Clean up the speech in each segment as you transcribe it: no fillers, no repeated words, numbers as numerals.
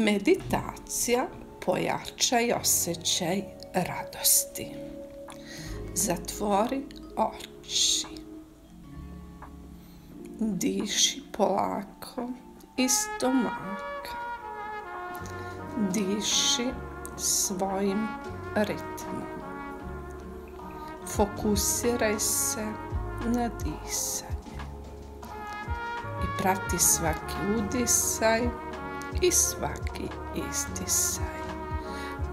Meditacija pojačaj osjećaj radosti. Zatvori oči. Diši polako iz stomaka. Diši svojim ritmom. Fokusiraj se na disanje. I prati svaki udisaj i svaki izdisaj.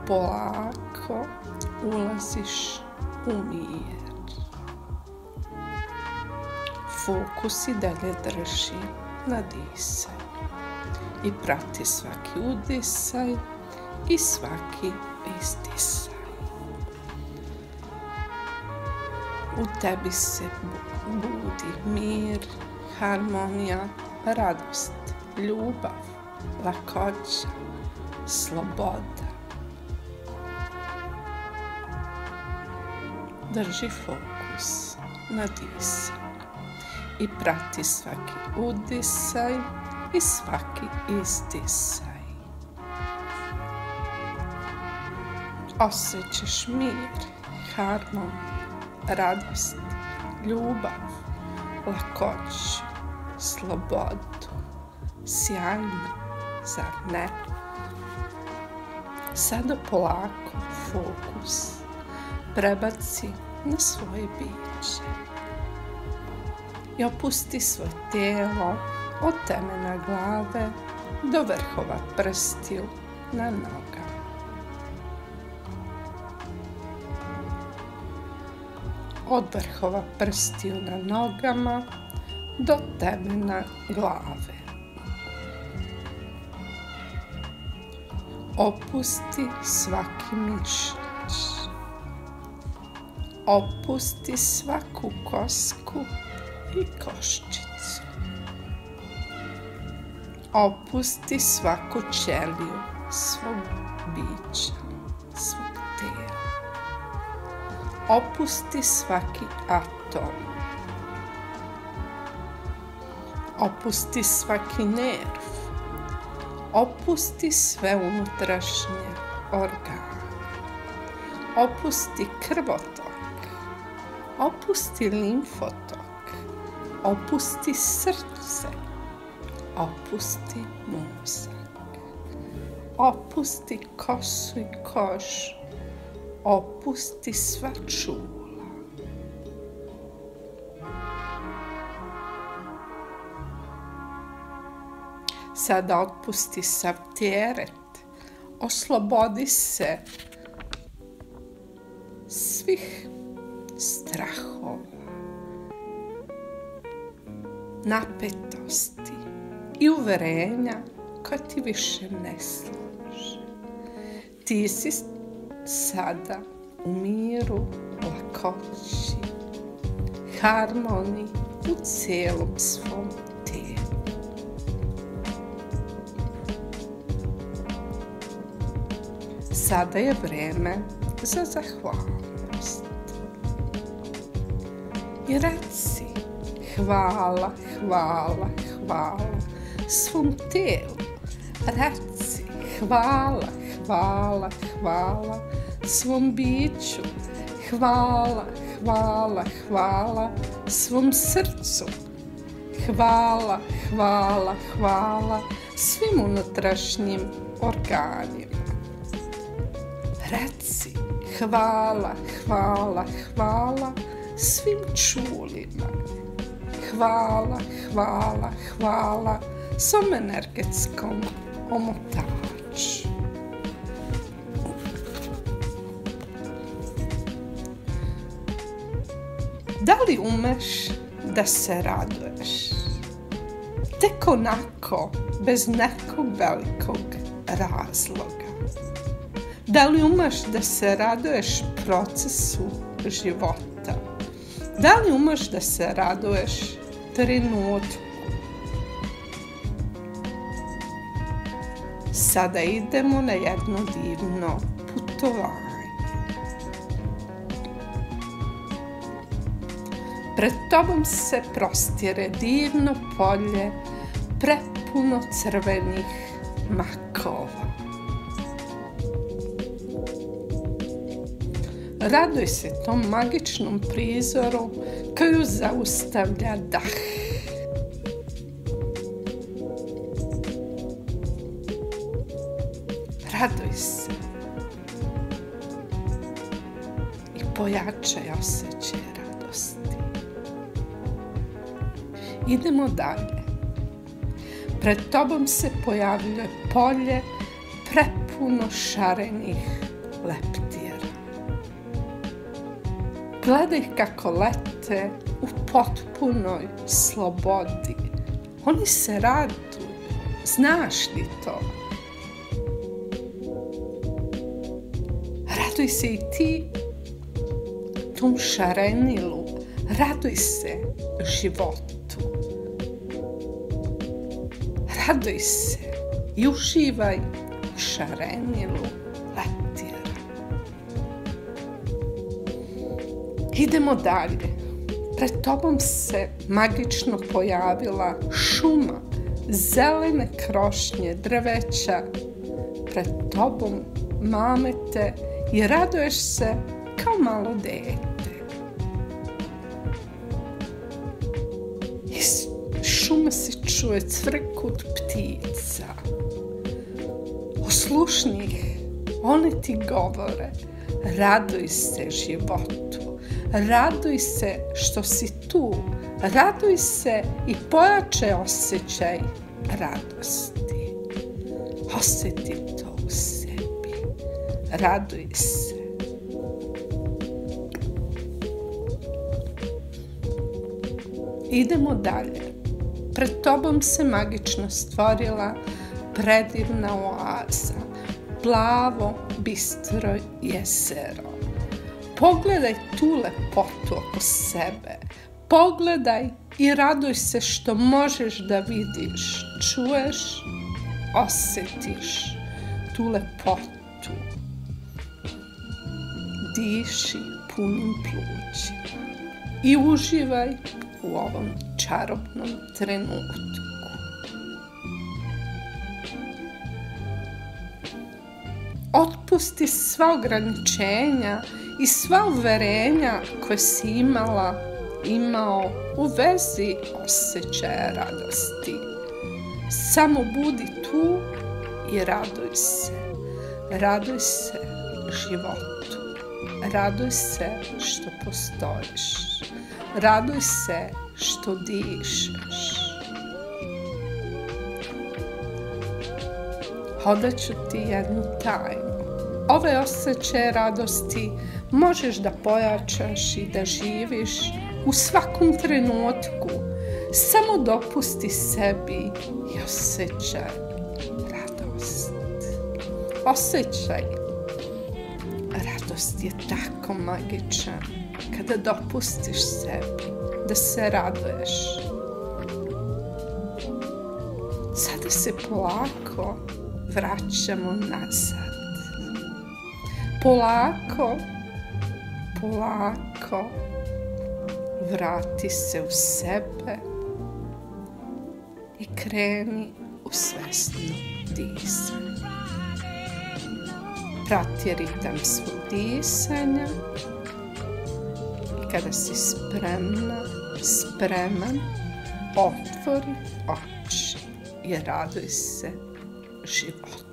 Polako ulaziš u mir. Fokus i dalje drži na disanju. I prati svaki udisaj i svaki izdisaj. U tebi se budi mir, harmonija, radost, ljubav, lakoća, sloboda. Drži fokus na disanju i prati svaki udisaj i svaki izdisaj. Osjećaš mir, harmoniju, radost, ljubav, lakoću, slobodu. Sjajno, zar ne? Sada polako fokus prebaci na svoje biće i opusti svoje tijelo od temena glave do vrhova prstiju na nogama. Od vrhova prstiju na nogama do temena glave. Opusti svaki mišić. Opusti svaku kosku i koščicu. Opusti svaku ćeliju svog bića, svog tijela. Opusti svaki atom. Opusti svaki nerv. Opusti sve unutrašnje organe. Opusti krvotok. Opusti limfotok. Opusti srce. Opusti mozak. Opusti kosu i kožu. Opusti sva čula. Sada otpusti sav teret. Oslobodi se svih strahova, napetosti i uverenja koja ti više ne služe. Ti si sada u miru, lakoći, harmoniji u cijelom svom tijelu. Sada je vreme za zahvalnost. I reci hvala, hvala, hvala svom tijelu. Reci hvala, hvala, hvala svom biću. Hvala, hvala, hvala svom srcu. Hvala, hvala, hvala svim unutrašnjim organima. Reci hvala, hvala, hvala svim čulima. Hvala, hvala, hvala svom energetskom omotaču. Da li umeš da se raduješ? Tek onako, bez nekog velikog razloga. Da li umeš da se raduješ procesu života? Da li umeš da se raduješ trenutku? Sada idemo na jedno divno putovanje. Pred tobom se prostire divno polje prepuno crvenih makova. Raduj se tom magičnom prizoru koju zaustavlja dah. Raduj se i pojačaj osjećaj radosti. Idemo dalje. Pred tobom se pojavljuje polje prepuno šarenih leptira. Gledaj kako lete u potpunoj slobodi. Oni se raduju. Znaš li to? Raduj se i ti tom šarenilu. Raduj se životu. Raduj se i uživaj u šarenilu leptira. Idemo dalje. Pred tobom se magično pojavila šuma zelene krošnje drveća. Pred tobom mamete i raduješ se kao malo dete. Iz šume se čuje cvrkut ptica. Oslušnih one ti govore: raduj se životu, raduj se što si tu, raduj se i pojačaj osjećaj radosti. Osjeti to u sebi. Raduj se. Idemo dalje. Pred tobom se magično stvorila predivna oaza, plavo, bistro jezero. Pogledaj tu lepotu oko sebe. Pogledaj i raduj se što možeš da vidiš, čuješ, osjetiš tu lepotu. Diši punim plućima i uživaj u ovom čarobnom trenutku. Otpusti sva ograničenja i sva uverenja koje si imao u vezi osjećaja radosti. Samo budi tu i raduj se. Raduj se životu. Raduj se što postojiš. Raduj se što dišeš. Odaću ti jednu tajnu. Ove osjećaje radosti možeš da pojačaš i da živiš u svakom trenutku. Samo dopusti sebi i osjećaj radost. Osjećaj radost je tako magičan kada dopustiš sebi da se raduješ. Sada se polako vraćamo nazad. Polako vrati se u sebe i kreni u svesno disanje. Prati ritam svog disanja i kada si spreman, otvori oči i raduj se životu.